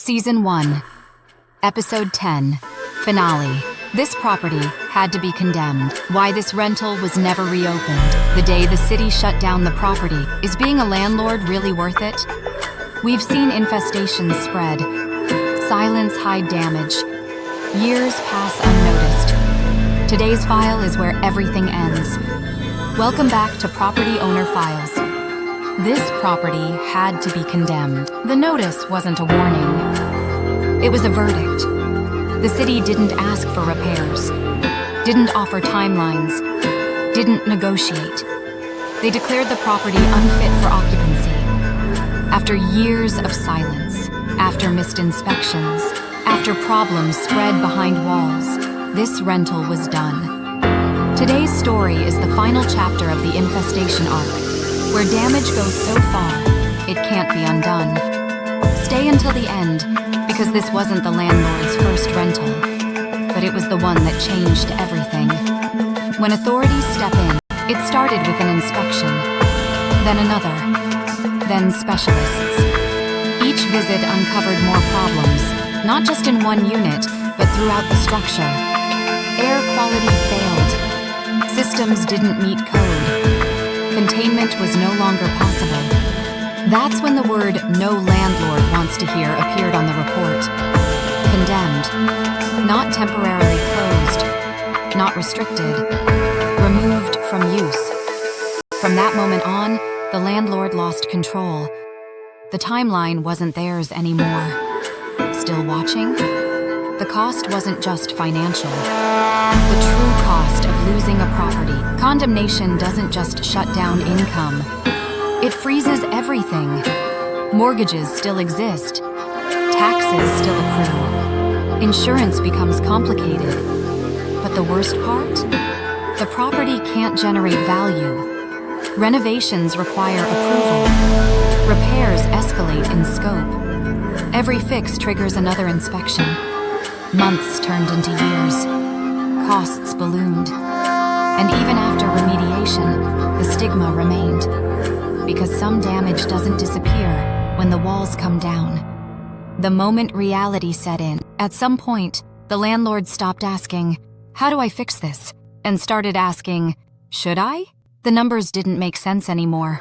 Season 1, Episode 10, Finale. This property had to be condemned. Why this rental was never reopened. The day the city shut down the property. Is being a landlord really worth it? We've seen infestations spread. Silence hide damage. Years pass unnoticed. Today's file is where everything ends. Welcome back to Property Owner Files. This property had to be condemned. The notice wasn't a warning. It was a verdict. The city didn't ask for repairs, didn't offer timelines, didn't negotiate. They declared the property unfit for occupancy. After years of silence, after missed inspections, after problems spread behind walls, this rental was done. Today's story is the final chapter of the infestation arc, where damage goes so far, it can't be undone. Stay until the end, because this wasn't the landlord's first rental, but it was the one that changed everything. When authorities step in, it started with an inspection, then another, then specialists. Each visit uncovered more problems, not just in one unit, but throughout the structure. Air quality failed. Systems didn't meet code. Containment was no longer possible. That's when the word "no landlord wants to hear" appeared on the report. Condemned. Not temporarily closed. Not restricted. Removed from use. From that moment on, the landlord lost control. The timeline wasn't theirs anymore. Still watching? The cost wasn't just financial. The true cost of losing a property. Condemnation doesn't just shut down income. It freezes everything. Mortgages still exist. Taxes still accrue. Insurance becomes complicated. But the worst part? The property can't generate value. Renovations require approval. Repairs escalate in scope. Every fix triggers another inspection. Months turned into years. Costs ballooned. And even after remediation, the stigma remained. Because some damage doesn't disappear when the walls come down. The moment reality set in, at some point, the landlord stopped asking, "How do I fix this?" and started asking, "Should I?" The numbers didn't make sense anymore.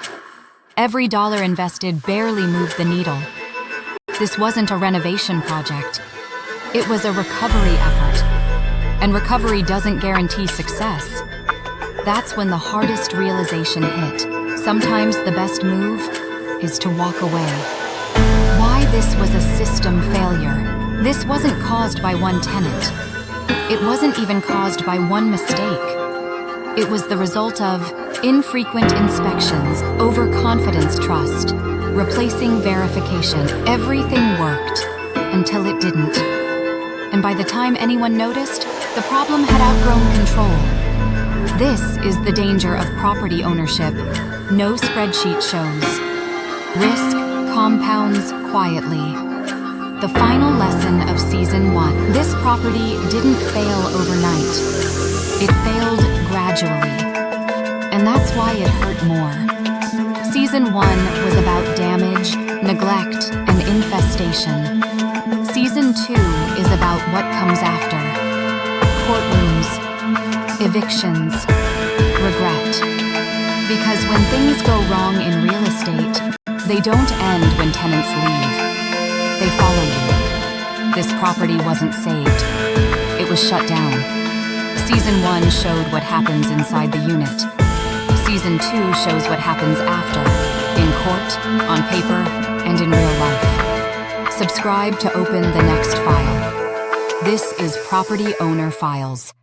Every dollar invested barely moved the needle. This wasn't a renovation project. It was a recovery effort. And recovery doesn't guarantee success. That's when the hardest realization hit. Sometimes the best move is to walk away. Why this was a system failure. This wasn't caused by one tenant. It wasn't even caused by one mistake. It was the result of infrequent inspections, overconfidence trust, replacing verification. Everything worked until it didn't. And by the time anyone noticed, the problem had outgrown control. This is the danger of property ownership. No spreadsheet shows. Risk compounds quietly. The final lesson of Season 1. This property didn't fail overnight. It failed gradually. And that's why it hurt more. Season 1 was about damage, neglect, and infestation. Season 2 is about what comes after. Courtrooms, evictions, regret. Because when things go wrong in real estate, they don't end when tenants leave. They follow you. This property wasn't saved. It was shut down. Season 1 showed what happens inside the unit. Season 2 shows what happens after, in court, on paper, and in real life. Subscribe to open the next file. This is Property Owner Files.